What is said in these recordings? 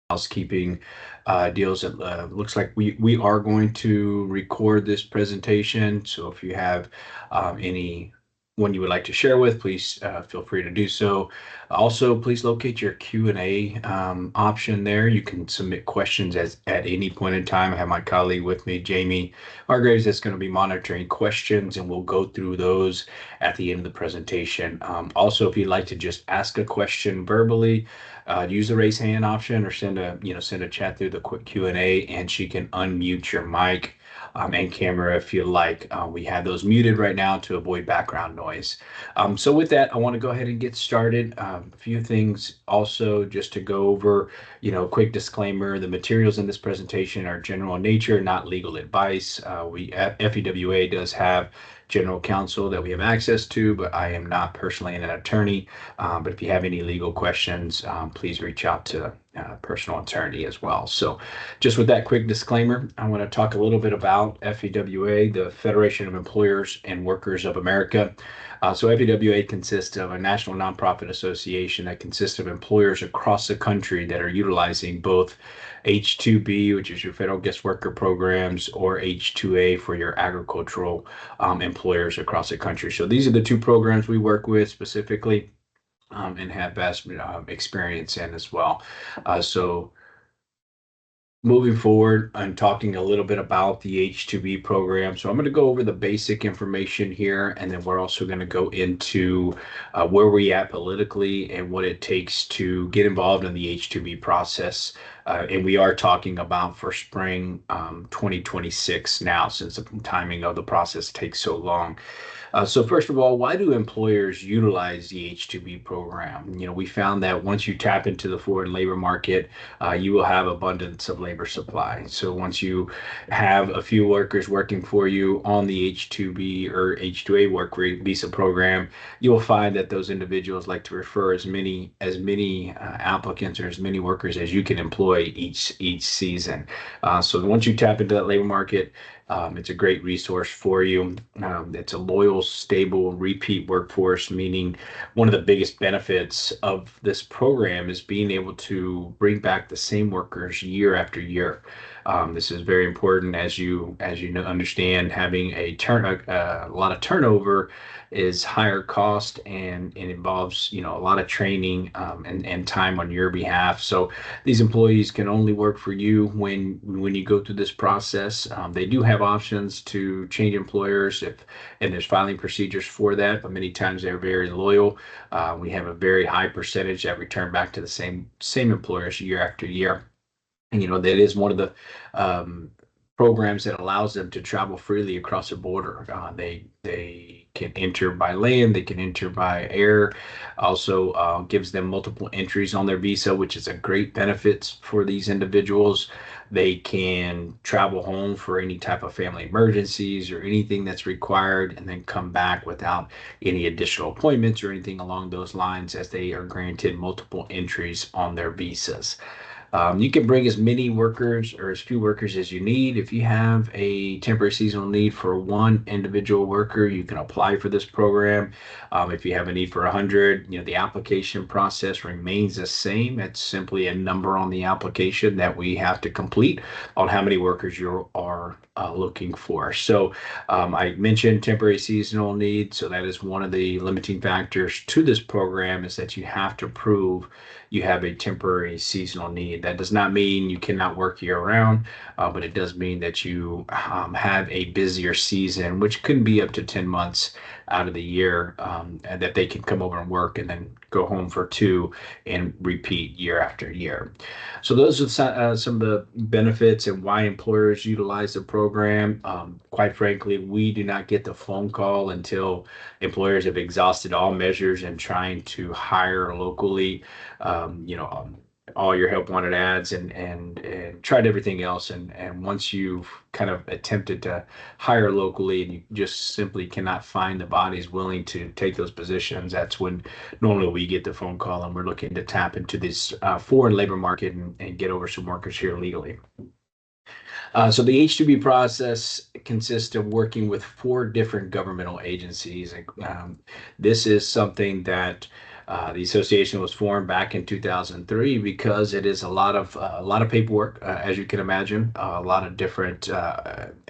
housekeeping deals. It looks like we are going to record this presentation. So if you have any one you would like to share with, please feel free to do so. Also, please locate your Q&A option there. You can submit questions at any point in time. I have my colleague with me, Jamie Hargraves, that's going to be monitoring questions, and we'll go through those at the end of the presentation. Also, if you'd like to just ask a question verbally, use the raise hand option or send a chat through the quick Q&A, and she can unmute your mic and camera if you like. We have those muted right now to avoid background noise. So with that, I want to go ahead and get started. A few things also just to go over, quick disclaimer: the materials in this presentation are general in nature, not legal advice. FEWA does have general counsel that we have access to, but I am not personally an attorney. But if you have any legal questions, please reach out to a personal attorney as well. So just with that quick disclaimer, I want to talk a little bit about FEWA, the Federation of Employers and Workers of America. So FEWA consists of a national nonprofit association that consists of employers across the country that are utilizing both H-2B, which is your federal guest worker programs, or H-2A for your agricultural employers across the country. So these are the two programs we work with specifically and have vast experience in as well. So moving forward, I'm talking a little bit about the H-2B program. So I'm going to go over the basic information here, and then we're also going to go into where we're at politically and what it takes to get involved in the H-2B process. And we are talking about for spring 2026 now, since the timing of the process takes so long. So first of all, why do employers utilize the H-2B program? We found that once you tap into the foreign labor market, you will have abundance of labor supply. So once you have a few workers working for you on the H-2B or H-2A work visa program, you will find that those individuals like to refer as many applicants or as many workers as you can employ each season. So once you tap into that labor market, it's a great resource for you. It's a loyal, stable, repeat workforce, meaning one of the biggest benefits of this program is being able to bring back the same workers year after year. This is very important, as you understand. Having a lot of turnover is higher cost, and it involves a lot of training and time on your behalf. So these employees can only work for you when you go through this process. They do have options to change employers and there's filing procedures for that, but many times they're very loyal. We have a very high percentage that return back to the same employers year after year. And that is one of the programs that allows them to travel freely across the border. They can enter by land, they can enter by air. Also gives them multiple entries on their visa, which is a great benefit for these individuals. They can travel home for any type of family emergencies or anything that's required, and then come back without any additional appointments or anything along those lines, as they are granted multiple entries on their visas. You can bring as many workers or as few workers as you need. If you have a temporary seasonal need for one individual worker, you can apply for this program. If you have a need for 100, the application process remains the same. It's simply a number on the application that we have to complete on how many workers you are looking for. So I mentioned temporary seasonal need. So that is one of the limiting factors to this program, is that you have to prove you have a temporary seasonal need. That does not mean you cannot work year round, but it does mean that you have a busier season, which can be up to 10 months out of the year, and that they can come over and work and then go home for 2 and repeat year after year. So those are some of the benefits and why employers utilize the program. Quite frankly, we do not get the phone call until employers have exhausted all measures in trying to hire locally. All your help wanted ads and tried everything else, and once you've kind of attempted to hire locally and you just simply cannot find the bodies willing to take those positions, that's when normally we get the phone call and we're looking to tap into this foreign labor market and get over some workers here legally. So the H-2B process consists of working with 4 different governmental agencies. This is something that The association was formed back in 2003 because it is a lot of paperwork, as you can imagine, a lot of different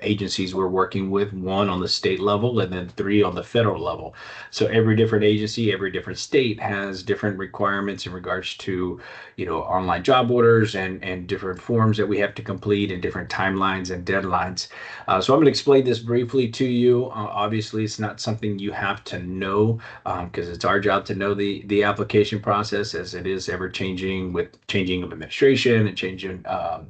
agencies we're working with, one on the state level and then three on the federal level. So every different agency, every different state has different requirements in regards to, online job orders and different forms that we have to complete and different timelines and deadlines. So I'm going to explain this briefly to you. Obviously, it's not something you have to know because it's our job to know the application process as it is ever changing with changing of administration and changing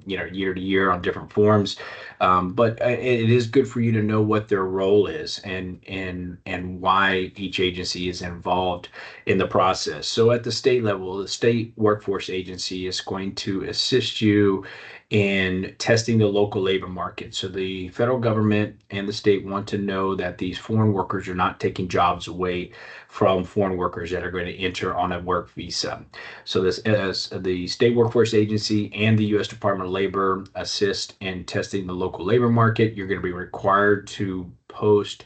year to year on different forms. But it is good for you to know what their role is and why each agency is involved in the process. So at the state level, the state workforce agency is going to assist you in testing the local labor market. So the federal government and the state want to know that these foreign workers are not taking jobs away from foreign workers that are going to enter on a work visa. So this as the state workforce agency and the U.S. Department of Labor assist in testing the local labor market, you're going to be required to post,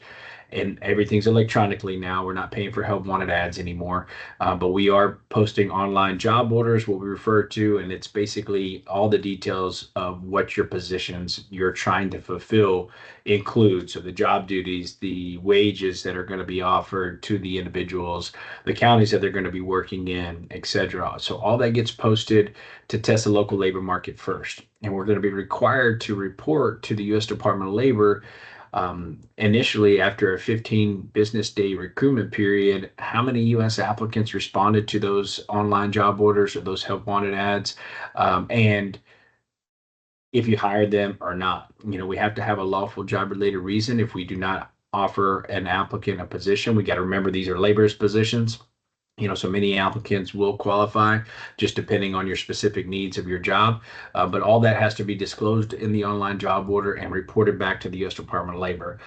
and everything's electronically now. We're not paying for help wanted ads anymore, but we are posting online job orders, what we refer to, and it's basically all the details of what your positions you're trying to fulfill include. So the job duties, the wages that are going to be offered to the individuals, the counties that they're going to be working in, etc. So all that gets posted to test the local labor market first. And we're going to be required to report to the U.S. Department of Labor initially after a 15 business day recruitment period, how many U.S. applicants responded to those online job orders or those help wanted ads, and if you hired them or not. We have to have a lawful job related reason if we do not offer an applicant a position. We got to remember these are laborers positions. So many applicants will qualify just depending on your specific needs of your job. But all that has to be disclosed in the online job order and reported back to the U.S. Department of Labor.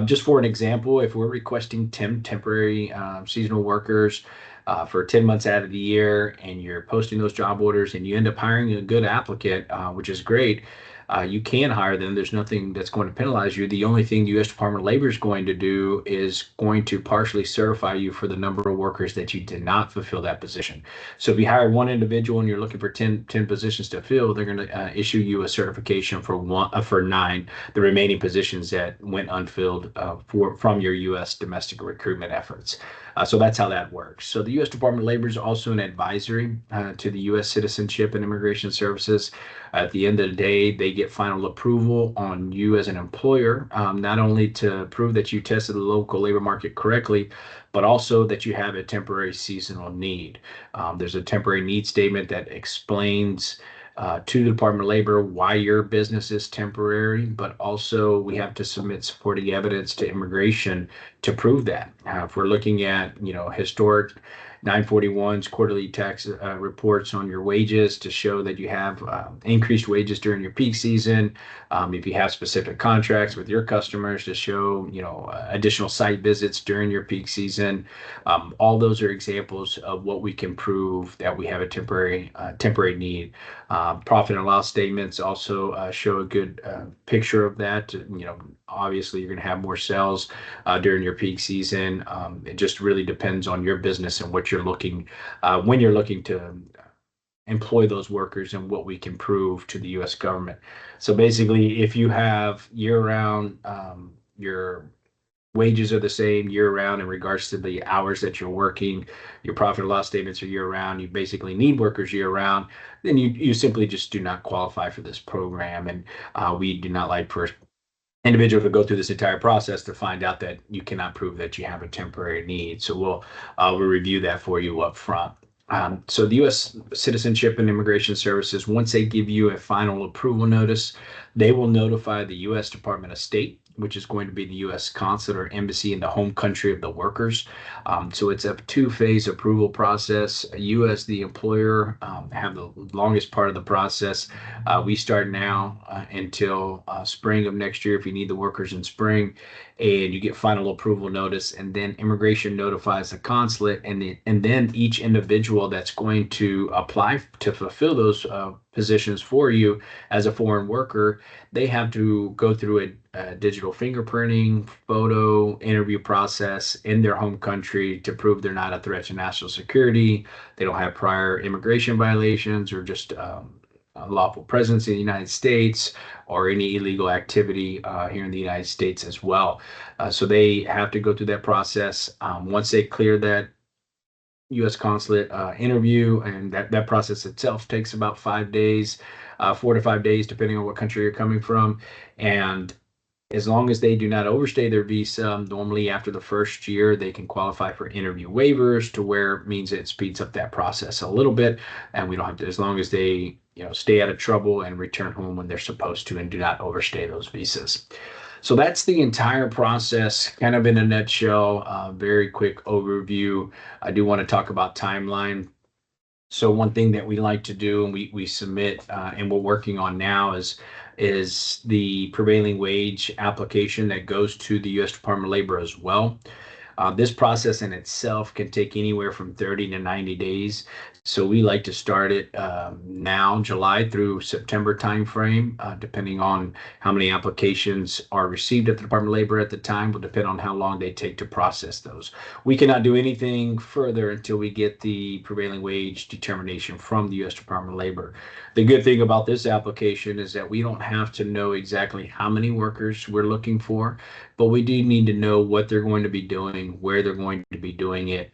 Just for an example, if we're requesting temporary seasonal workers for 10 months out of the year and you're posting those job orders and you end up hiring a good applicant, which is great, you can hire them. There's nothing that's going to penalize you. The only thing the U.S. Department of Labor is going to do is going to partially certify you for the number of workers that you did not fulfill that position. So if you hire one individual and you're looking for 10 positions to fill, they're going to issue you a certification for 9, the remaining positions that went unfilled from your U.S. domestic recruitment efforts. So that's how that works. So the U.S. Department of Labor is also an advisory to the U.S. Citizenship and Immigration Services. At the end of the day, they get final approval on you as an employer, not only to prove that you tested the local labor market correctly, but also that you have a temporary seasonal need. There's a temporary need statement that explains to the Department of Labor why your business is temporary, but also we have to submit supporting evidence to immigration to prove that. If we're looking at, historic 941's quarterly tax reports on your wages to show that you have increased wages during your peak season. If you have specific contracts with your customers to show, additional site visits during your peak season. All those are examples of what we can prove that we have a temporary need. Profit and loss statements also show a good picture of that. Obviously you're going to have more sales during your peak season. It just really depends on your business and what you're looking when you're looking to employ those workers and what we can prove to the U.S. government. So basically, if you have year-round, your wages are the same year-round in regards to the hours that you're working, your profit and loss statements are year-round, you basically need workers year-round, then you simply just do not qualify for this program. And we do not like for individual to go through this entire process to find out that you cannot prove that you have a temporary need. So we'll review that for you up front. So the U.S. Citizenship and Immigration Services, once they give you a final approval notice, they will notify the U.S. Department of State, which is going to be the U.S. consulate or embassy in the home country of the workers. So it's a 2-phase approval process. You as the employer have the longest part of the process. We start now until spring of next year if you need the workers in spring, and you get final approval notice, and then immigration notifies the consulate, and then each individual that's going to apply to fulfill those positions for you as a foreign worker, they have to go through a digital fingerprinting, photo interview process in their home country to prove they're not a threat to national security. They don't have prior immigration violations or just a lawful presence in the United States or any illegal activity here in the United States as well. So they have to go through that process. Once they clear that U.S. consulate interview, and that process itself takes about 5 days, 4 to 5 days, depending on what country you're coming from. And as long as they do not overstay their visa, normally after the first year, they can qualify for interview waivers, to where it means it speeds up that process a little bit. And we don't have to, as long as they, stay out of trouble and return home when they're supposed to and do not overstay those visas. So that's the entire process, kind of in a nutshell. Very quick overview. I do want to talk about timeline. So one thing that we like to do, and we submit, and we're working on now, is the prevailing wage application that goes to the U.S. Department of Labor as well. This process in itself can take anywhere from 30 to 90 days. So we like to start it now, July through September timeframe, depending on how many applications are received at the Department of Labor at the time. Will depend on how long they take to process those. We cannot do anything further until we get the prevailing wage determination from the U.S. Department of Labor. The good thing about this application is that we don't have to know exactly how many workers we're looking for, but we do need to know what they're going to be doing, where they're going to be doing it,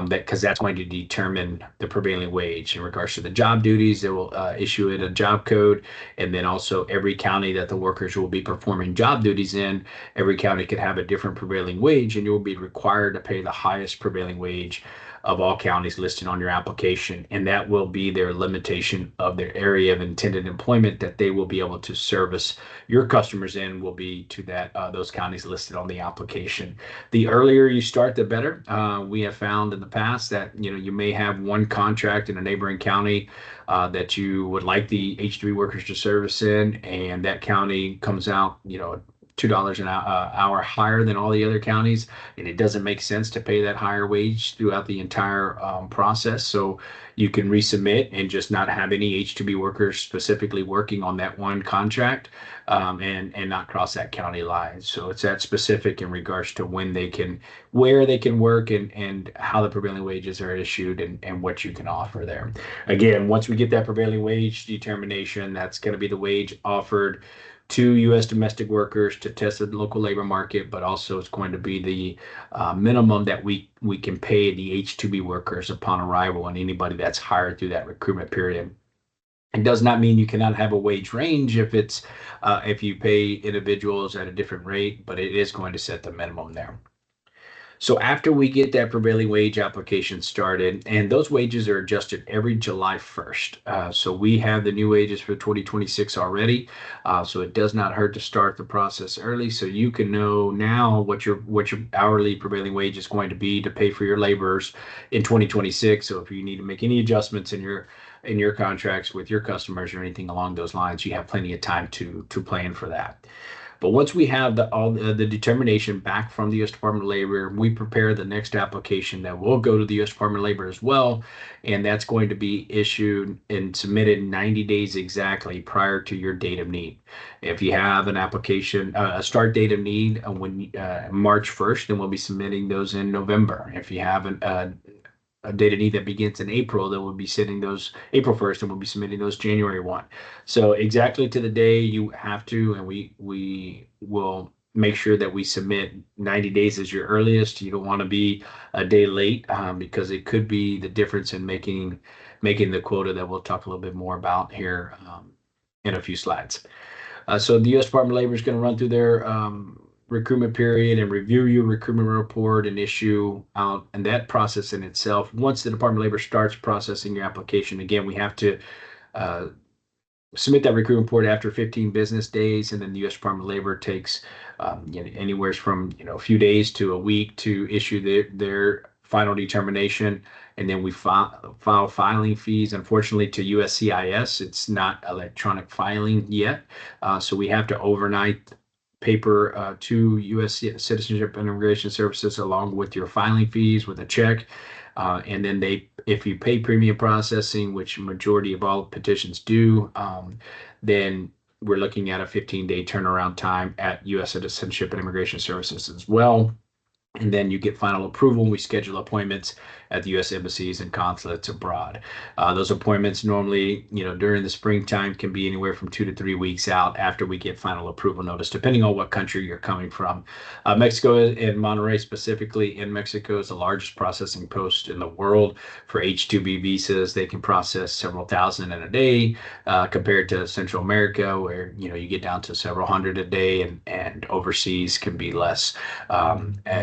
because that's going to determine the prevailing wage. In regards to the job duties, they will issue it a job code, and then also every county that the workers will be performing job duties in, every county could have a different prevailing wage, and you will be required to pay the highest prevailing wage of all counties listed on your application, and that will be their limitation of their area of intended employment that they will be able to service your customers in, will be to that those counties listed on the application. The earlier you start, the better. We have found in the past that you may have one contract in a neighboring county that you would like the H-2B workers to service in, and that county comes out $2 an hour higher than all the other counties, and it doesn't make sense to pay that higher wage throughout the entire process. So you can resubmit and just not have any H-2B workers specifically working on that one contract, and not cross that county line. So it's that specific in regards to where they can work, and how the prevailing wages are issued, and what you can offer there. Again, once we get that prevailing wage determination, that's going to be the wage offered to U.S. domestic workers to test the local labor market, but also it's going to be the minimum that we can pay the H-2B workers upon arrival, and anybody that's hired through that recruitment period. It does not mean you cannot have a wage range if you pay individuals at a different rate, but it is going to set the minimum there. So after we get that prevailing wage application started, and those wages are adjusted every July 1st. So we have the new wages for 2026 already. So it does not hurt to start the process early, so you can know now what your hourly prevailing wage is going to be to pay for your laborers in 2026. So if you need to make any adjustments in your contracts with your customers or anything along those lines, you have plenty of time to plan for that. But once we have all the determination back from the U.S. Department of Labor, we prepare the next application that will go to the U.S. Department of Labor as well, and that's going to be issued and submitted 90 days exactly prior to your date of need. If you have an application, a start date of need when March 1st, then we'll be submitting those in November. If you have a date of need that begins in April, then we'll be sending those April 1st, and we'll be submitting those January 1. So exactly to the day you have to, and we will make sure that we submit 90 days as your earliest. You don't want to be a day late, because it could be the difference in making the quota that we'll talk a little bit more about here in a few slides. So the U.S. Department of Labor is going to run through their recruitment period and review your recruitment report and issue out, and that process in itself, once the Department of Labor starts processing your application, again, we have to submit that recruitment report after 15 business days, and then the U.S. Department of Labor takes anywhere from a few days to a week to issue their final determination, and then we file filing fees. Unfortunately, to USCIS, it's not electronic filing yet, so we have to overnight paper to U.S. Citizenship and Immigration Services along with your filing fees with a check. And then if you pay premium processing, which majority of all petitions do, then we're looking at a 15-day turnaround time at U.S. Citizenship and Immigration Services as well. And then you get final approval. We schedule appointments at the U.S. embassies and consulates abroad. Those appointments normally, during the springtime can be anywhere from 2 to 3 weeks out after we get final approval notice, depending on what country you're coming from. Mexico and Monterrey specifically in Mexico is the largest processing post in the world for H-2B visas. They can process several thousand in a day compared to Central America, where, you get down to several hundred a day, and overseas can be less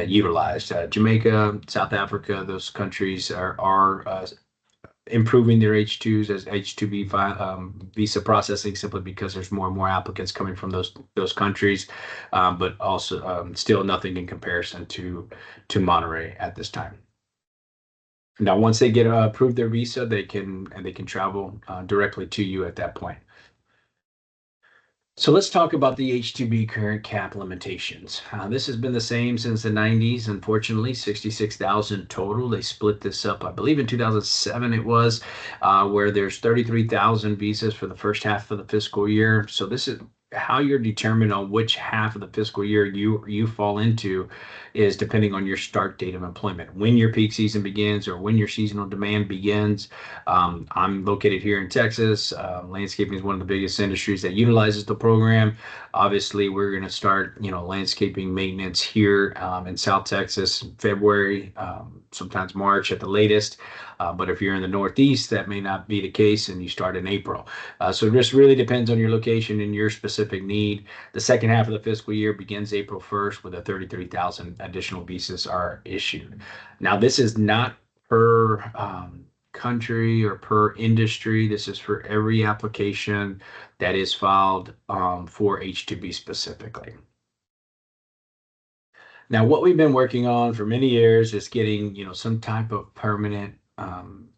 utilized. Jamaica, South Africa, those countries are improving their H2s as H2B visa processing, simply because there's more and more applicants coming from those countries, but also still nothing in comparison to Monterrey at this time. Now, once they get approved their visa, they can travel directly to you at that point. So let's talk about the H-2B current cap limitations. This has been the same since the 90s, unfortunately, 66,000 total. They split this up, I believe in 2007 it was, where there's 33,000 visas for the first half of the fiscal year. So this is how you're determined on which half of the fiscal year you fall into is depending on your start date of employment, when your peak season begins or when your seasonal demand begins. I'm located here in Texas. Landscaping is one of the biggest industries that utilizes the program. Obviously, we're going to start, landscaping maintenance here in South Texas in February, sometimes March at the latest. But if you're in the Northeast, that may not be the case, and you start in April. So it just really depends on your location and your specific need. The second half of the fiscal year begins April 1st, with a 33,000 additional visas are issued. Now, this is not per country or per industry. This is for every application that is filed for H-2B specifically. Now, what we've been working on for many years is getting, some type of permanent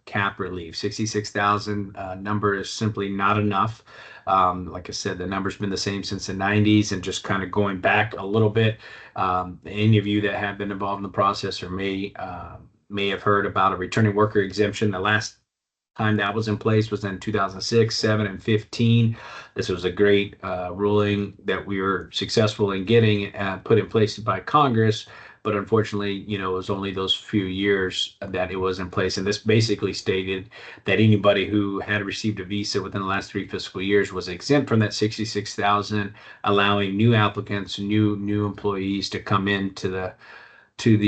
cap relief. 66,000 number is simply not enough. Like I said, the number's been the same since the 90s, and just kind of going back a little bit, any of you that have been involved in the process or may have heard about a returning worker exemption. The last time that was in place was in 2006, 7, and 15. This was a great ruling that we were successful in getting put in place by Congress. But unfortunately, it was only those few years that it was in place. And this basically stated that anybody who had received a visa within the last 3 fiscal years was exempt from that 66,000, allowing new applicants, new employees to come into the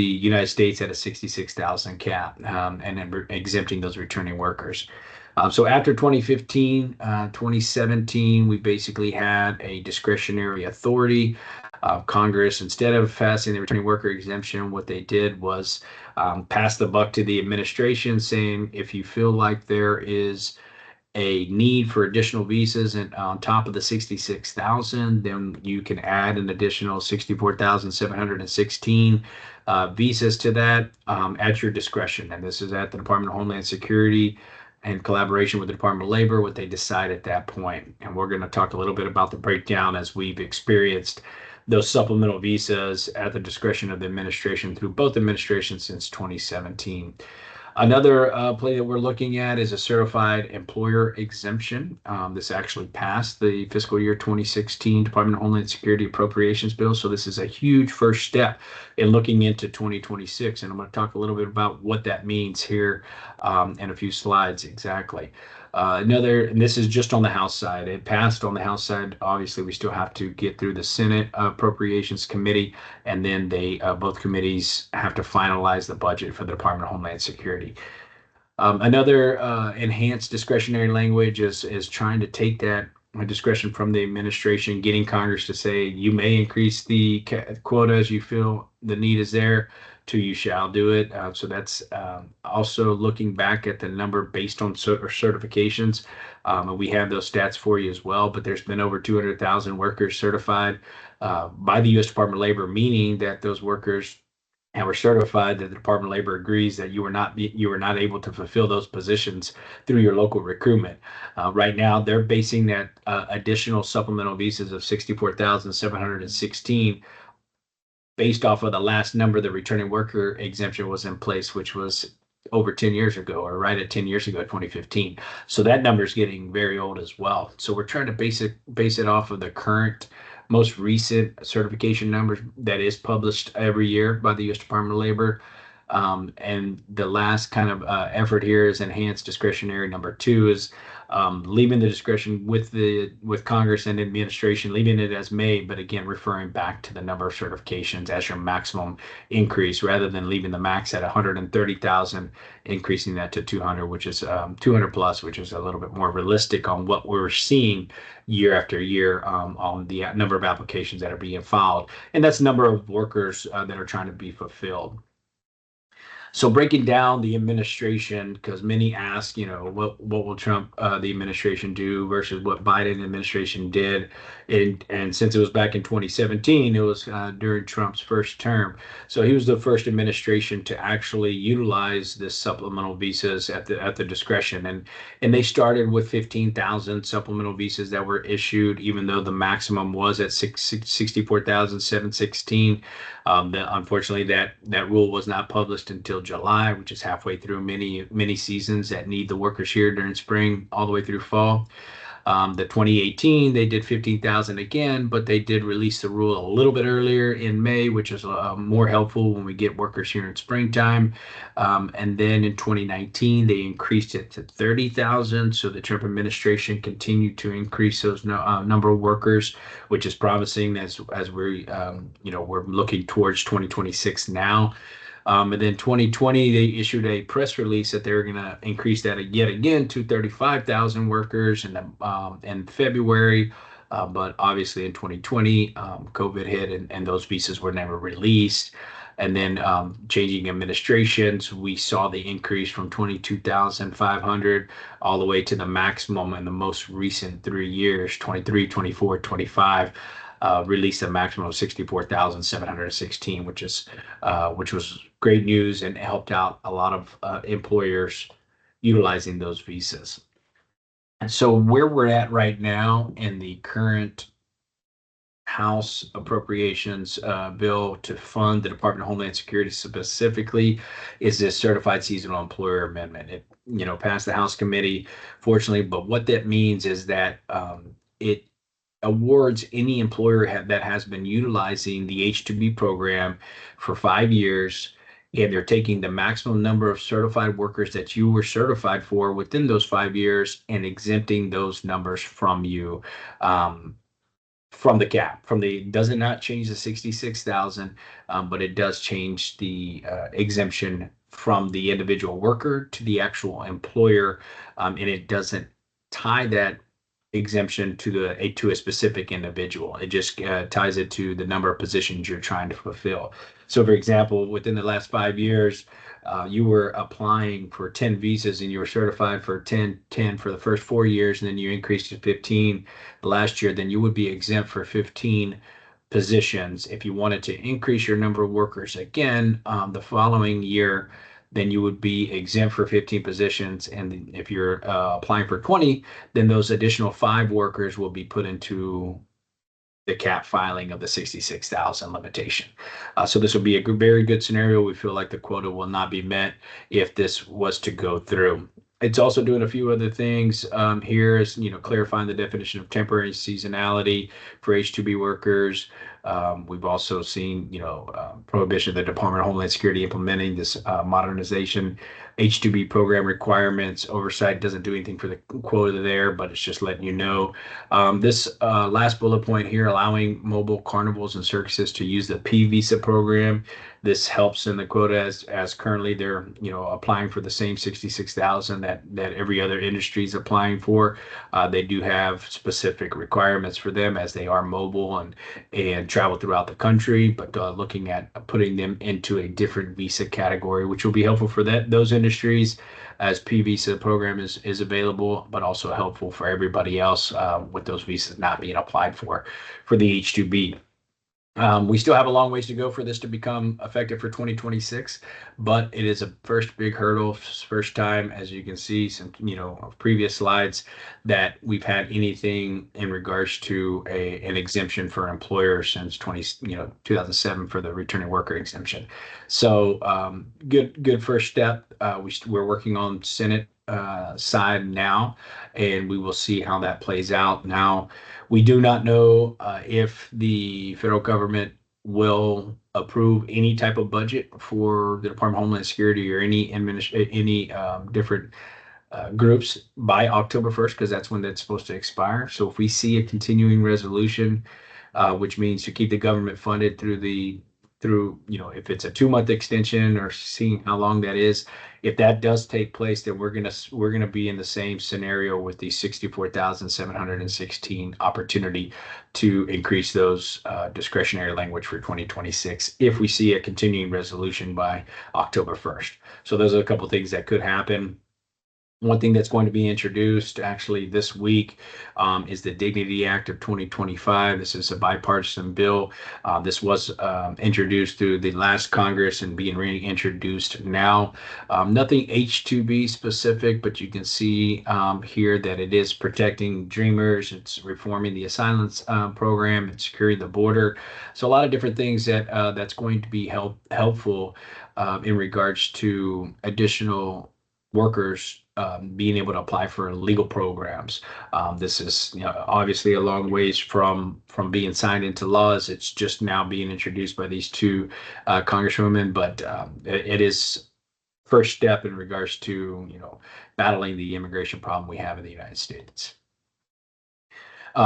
United States at a 66,000 cap, and then exempting those returning workers. So after 2015, 2017, we basically had a discretionary authority. Congress, instead of passing the returning worker exemption, what they did was pass the buck to the administration, saying if you feel like there is a need for additional visas and on top of the 66,000, then you can add an additional 64,716 visas to that at your discretion. And this is at the Department of Homeland Security in collaboration with the Department of Labor, what they decide at that point. And we're going to talk a little bit about the breakdown as we've experienced those supplemental visas at the discretion of the administration through both administrations since 2017. Another play that we're looking at is a certified employer exemption. This actually passed the fiscal year 2016 Department of Homeland Security Appropriations Bill. So this is a huge first step in looking into 2026. And I'm going to talk a little bit about what that means here in a few slides exactly. And this is just on the House side. It passed on the House side. Obviously, we still have to get through the Senate Appropriations Committee, and then both committees have to finalize the budget for the Department of Homeland Security. Another enhanced discretionary language is trying to take that discretion from the administration, getting Congress to say you may increase the quota as you feel the need is there, to you shall do it. So that's also looking back at the number based on certifications. And we have those stats for you as well, but there's been over 200,000 workers certified by the U.S. Department of Labor, meaning that those workers were certified that the Department of Labor agrees that you were not able to fulfill those positions through your local recruitment. Right now, they're basing that additional supplemental visas of 64,716 based off of the last number the returning worker exemption was in place, which was over 10 years ago, or right at 10 years ago, 2015. So that number is getting very old as well. So we're trying to base it off of the current, most recent certification numbers that is published every year by the U.S. Department of Labor. And the last kind of effort here is enhanced discretionary. Number two is leaving the discretion with Congress and administration, leaving it as may, but again referring back to the number of certifications as your maximum increase, rather than leaving the max at 130,000, increasing that to 200, which is 200 plus, which is a little bit more realistic on what we're seeing year after year on the number of applications that are being filed, and that's the number of workers that are trying to be fulfilled. So breaking down the administration, because many ask, what will Trump, the administration do versus what Biden administration did, and since it was back in 2017, it was during Trump's first term. So he was the first administration to actually utilize this supplemental visas at the discretion, and they started with 15,000 supplemental visas that were issued, even though the maximum was at 64,716. Unfortunately, that rule was not published until July, which is halfway through many seasons that need the workers here during spring all the way through fall. The 2018, they did 15,000 again, but they did release the rule a little bit earlier in May, which is more helpful when we get workers here in springtime. And then in 2019, they increased it to 30,000. So the Trump administration continued to increase those number of workers, which is promising as we're we're looking towards 2026 now. And then 2020, they issued a press release that they were going to increase that yet again to 35,000 workers in February. But obviously in 2020, COVID hit and those visas were never released. And then changing administrations, we saw the increase from 22,500 all the way to the maximum in the most recent 3 years, 23, 24, 25. Released a maximum of 64,716, which was great news and helped out a lot of employers utilizing those visas. And so where we're at right now in the current House appropriations bill to fund the Department of Homeland Security specifically is this certified seasonal employer amendment. It passed the House committee, fortunately, but what that means is that it awards any employer that has been utilizing the H-2B program for 5 years, and they're taking the maximum number of certified workers that you were certified for within those 5 years and exempting those numbers from you, from the cap. Does it not change the 66,000, but it does change the exemption from the individual worker to the actual employer, and it doesn't tie that exemption to a specific individual. It just ties it to the number of positions you're trying to fulfill. So, for example, within the last 5 years, you were applying for 10 visas and you were certified for 10 for the first 4 years, and then you increased to 15 last year, then you would be exempt for 15 positions. If you wanted to increase your number of workers again the following year, then you would be exempt for 15 positions. And if you're applying for 20, then those additional 5 workers will be put into the cap filing of the 66,000 limitation. So this will be a very good scenario. We feel like the quota will not be met if this was to go through. It's also doing a few other things here, is clarifying the definition of temporary seasonality for H-2B workers. We've also seen prohibition of the Department of Homeland Security implementing this modernization H-2B program requirements. Oversight doesn't do anything for the quota there, but it's just letting you know. This last bullet point here, allowing mobile carnivals and circuses to use the P visa program. This helps in the quota as currently they're applying for the same 66,000 that every other industry is applying for. They do have specific requirements for them as they are mobile and travel throughout the country, but looking at putting them into a different visa category, which will be helpful for those industries as P visa program is available, but also helpful for everybody else with those visas not being applied for the H-2B. We still have a long ways to go for this to become effective for 2026, but it is a first big hurdle, first time, as you can see, some, of previous slides, that we've had anything in regards to an exemption for employers since 2007 for the returning worker exemption. So good first step. We're working on Senate side now, and we will see how that plays out. Now, we do not know if the federal government will approve any type of budget for the Department of Homeland Security or any different groups by October 1st, because that's when that's supposed to expire. So if we see a continuing resolution, which means to keep the government funded through, if it's a 2-month extension or seeing how long that is, if that does take place, then we're gonna be in the same scenario with the 64,716 opportunity to increase those discretionary language for 2026 if we see a continuing resolution by October 1st. So those are a couple of things that could happen. One thing that's going to be introduced actually this week is the Dignity Act of 2025. This is a bipartisan bill. This was introduced through the last Congress and being reintroduced now. Nothing H-2B specific, but you can see here that it is protecting dreamers. It's reforming the asylum program and securing the border. So a lot of different things that's going to be helpful in regards to additional workers being able to apply for legal programs. This is, obviously a long ways from being signed into laws. It's just now being introduced by these two congresswomen, but it is first step in regards to battling the immigration problem we have in the United States.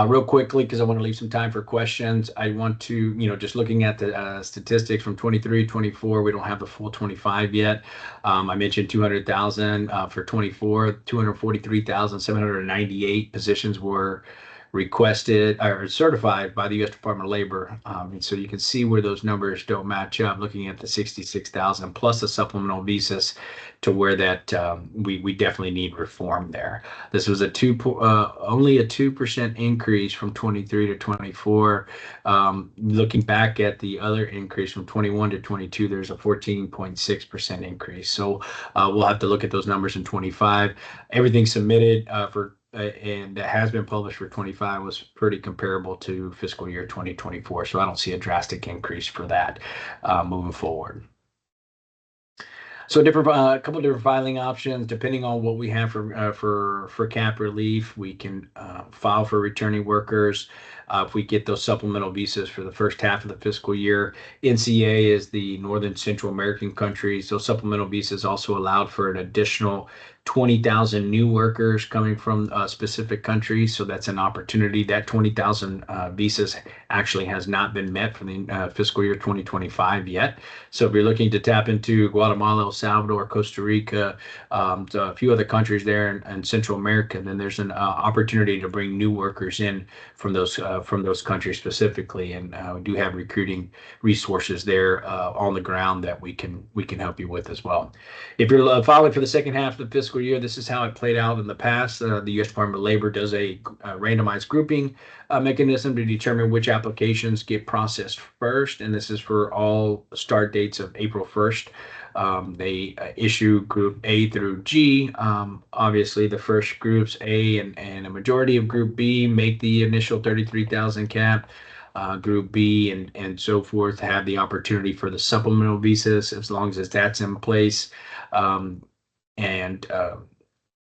Real quickly, because I want to leave some time for questions, I want to, just looking at the statistics from 23, 24, we don't have the full 25 yet. I mentioned 200,000 for 24, 243,798 positions were requested or certified by the U.S. Department of Labor. And so you can see where those numbers don't match up, looking at the 66,000 plus the supplemental visas, to where that we definitely need reform there. This was only a 2% increase from 23 to 24. Looking back at the other increase from 21 to 22, there's a 14.6% increase. So we'll have to look at those numbers in 25. Everything submitted and that has been published for 25 was pretty comparable to fiscal year 2024. So I don't see a drastic increase for that moving forward. So a couple of different filing options depending on what we have for cap relief. We can file for returning workers if we get those supplemental visas for the first half of the fiscal year. NCA is the Northern Central American countries. Those supplemental visas also allowed for an additional 20,000 new workers coming from specific countries. So that's an opportunity. That 20,000 visas actually has not been met for the fiscal year 2025 yet. So if you're looking to tap into Guatemala, El Salvador, Costa Rica, a few other countries there in Central America, then there's an opportunity to bring new workers in from those countries specifically. And we do have recruiting resources there on the ground that we can help you with as well. If you're filing for the second half of the fiscal year, this is how it played out in the past. The U.S. Department of Labor does a randomized grouping mechanism to determine which applications get processed first, and this is for all start dates of April 1st. They issue Group A through G. Obviously, the first groups A and a majority of Group B make the initial 33,000 cap. Group B and so forth have the opportunity for the supplemental visas as long as that's in place. And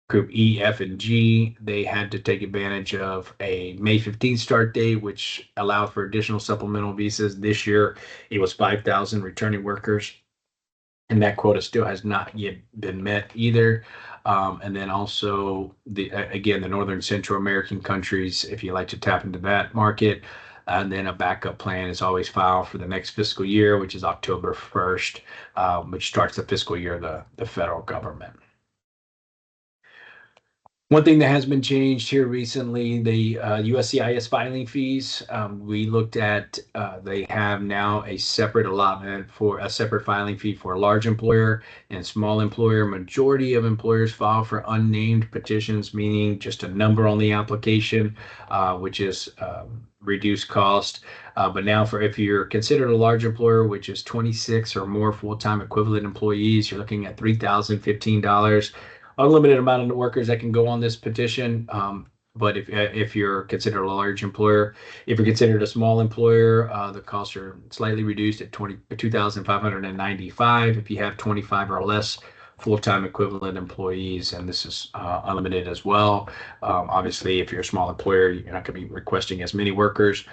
Group E, F, and G, they had to take advantage of a May 15th start date, which allowed for additional supplemental visas. This year, it was 5,000 returning workers, and that quota still has not yet been met either. And then also, the Northern Central American countries, if you like to tap into that market. And then a backup plan is always filed for the next fiscal year, which is October 1st, which starts the fiscal year of the federal government. One thing that has been changed here recently, the USCIS filing fees. We looked at, they have now a separate allotment for a separate filing fee for a large employer and small employer. Majority of employers file for unnamed petitions, meaning just a number on the application, which is reduced cost. But now for if you're considered a large employer, which is 26 or more full-time equivalent employees, you're looking at $3,015. Unlimited amount of workers that can go on this petition. But if you're considered a large employer, if you're considered a small employer, the costs are slightly reduced at 2,595 if you have 25 or less full-time equivalent employees, and this is unlimited as well. Obviously, if you're a small employer, you're not going to be requesting as many workers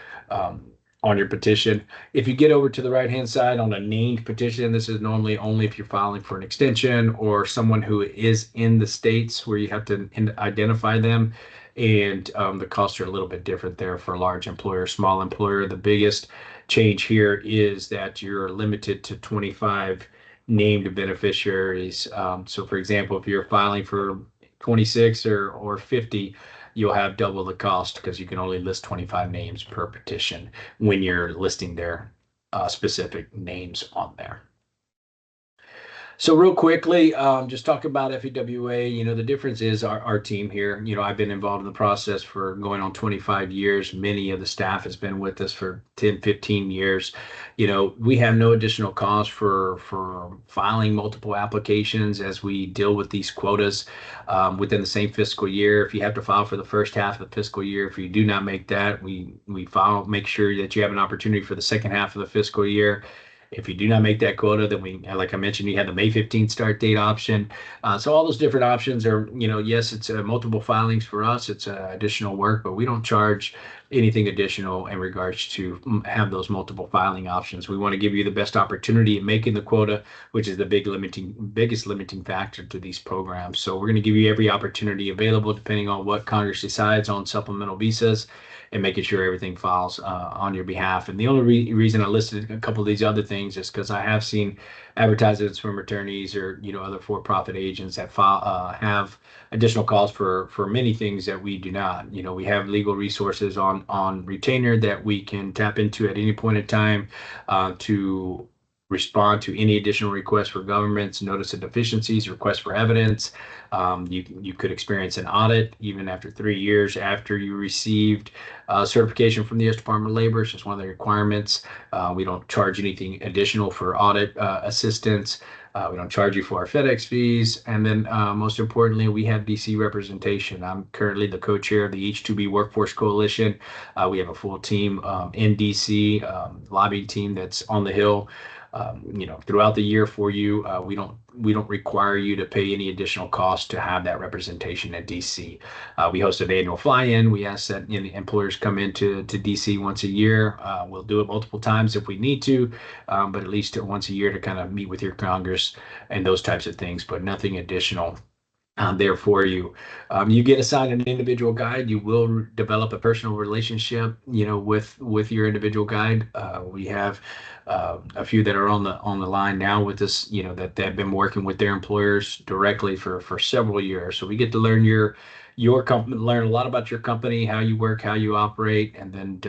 on your petition. If you get over to the right-hand side on a named petition, this is normally only if you're filing for an extension or someone who is in the states where you have to identify them. And the costs are a little bit different there for large employer, small employer. The biggest change here is that you're limited to 25 named beneficiaries. So for example, if you're filing for 26 or 50, you'll have double the cost because you can only list 25 names per petition when you're listing their specific names on there. So real quickly, just talk about FEWA. The difference is our team here. I've been involved in the process for going on 25 years. Many of the staff has been with us for 10, 15 years. We have no additional cost for filing multiple applications as we deal with these quotas within the same fiscal year. If you have to file for the first half of the fiscal year, if you do not make that, we make sure that you have an opportunity for the second half of the fiscal year. If you do not make that quota, then like I mentioned, you have the May 15th start date option. So all those different options are, yes, it's multiple filings for us. It's additional work, but we don't charge anything additional in regards to have those multiple filing options. We want to give you the best opportunity in making the quota, which is the biggest limiting factor to these programs. So we're going to give you every opportunity available depending on what Congress decides on supplemental visas, and making sure everything files on your behalf. And the only reason I listed a couple of these other things is because I have seen advertisements from attorneys or other for-profit agents that have additional calls for many things that we do not. We have legal resources on retainer that we can tap into at any point in time to respond to any additional requests for governments, notice of deficiencies, requests for evidence. You could experience an audit even after 3 years after you received certification from the U.S. Department of Labor. It's just one of the requirements. We don't charge anything additional for audit assistance. We don't charge you for our FedEx fees. And then most importantly, we have DC representation. I'm currently the co-chair of the H-2B Workforce Coalition. We have a full team in DC, lobbying team that's on the Hill. Throughout the year for you. We don't require you to pay any additional cost to have that representation at DC. We host an annual fly-in. We ask that the employers come into DC once a year. We'll do it multiple times if we need to, but at least once a year to kind of meet with your Congress and those types of things, but nothing additional there for you. You get assigned an individual guide. You will develop a personal relationship, with your individual guide. We have a few that are on the line now with us, that they've been working with their employers directly for several years. So we get to learn your company, learn a lot about your company, how you work, how you operate, and then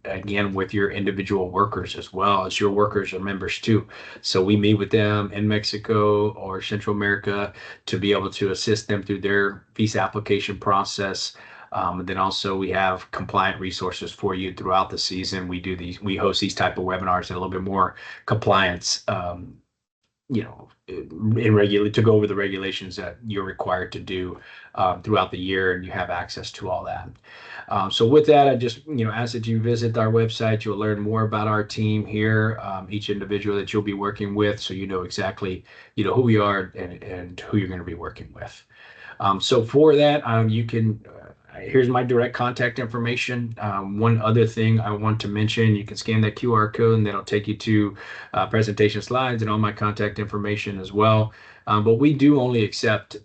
again with your individual workers as well, as your workers are members too. So we meet with them in Mexico or Central America to be able to assist them through their visa application process. And then also we have compliant resources for you throughout the season. We host these type of webinars and a little bit more compliance, to go over the regulations that you're required to do throughout the year, and you have access to all that. So with that, I just ask that you visit our website. You'll learn more about our team here, each individual that you'll be working with, so you know exactly who we are and who you're going to be working with. So for that, you can. Here's my direct contact information. One other thing I want to mention, you can scan that QR code and that'll take you to presentation slides and all my contact information as well. But we do only accept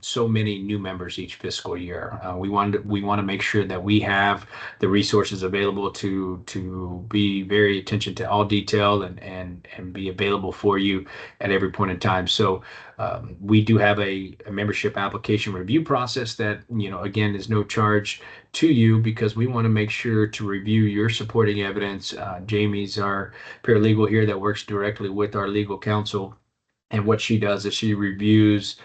so many new members each fiscal year. We want to make sure that we have the resources available to be very attention to all detail and be available for you at every point in time. So we do have a membership application review process that, again, is no charge to you, because we want to make sure to review your supporting evidence. Jamie's our paralegal here that works directly with our legal counsel. And what she does is she reviews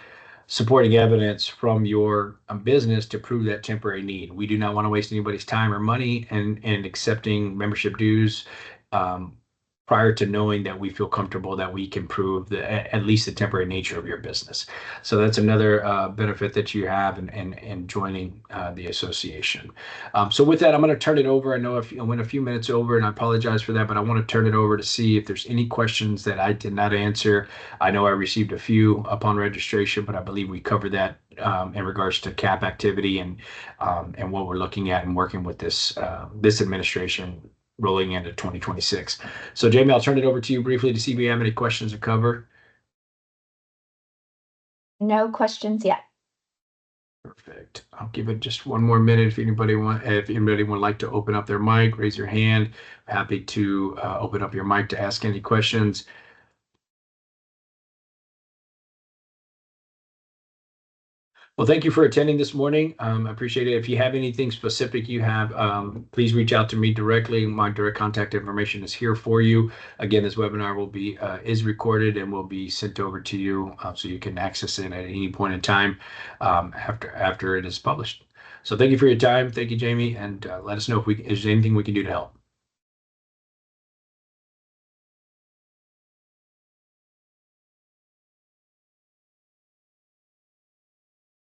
supporting evidence from your business to prove that temporary need. We do not want to waste anybody's time or money and accepting membership dues um, prior to knowing that we feel comfortable that we can prove at least the temporary nature of your business. So that's another benefit that you have in joining the association. So with that, I'm going to turn it over. I know I went a few minutes over, and I apologize for that, but I want to turn it over to see if there's any questions that I did not answer. I know I received a few upon registration, but I believe we covered that in regards to CAP activity and what we're looking at and working with this administration rolling into 2026. So Jamie, I'll turn it over to you briefly to see if we have any questions to cover. No questions yet. Perfect. I'll give it just one more minute. If anybody would like to open up their mic, raise your hand. Happy to open up your mic to ask any questions. Well, thank you for attending this morning. I appreciate it. If you have anything specific you have, please reach out to me directly. My direct contact information is here for you. Again, this webinar is recorded and will be sent over to you so you can access it at any point in time after it is published. So thank you for your time. Thank you, Jamie, and let us know if there's anything we can do to help.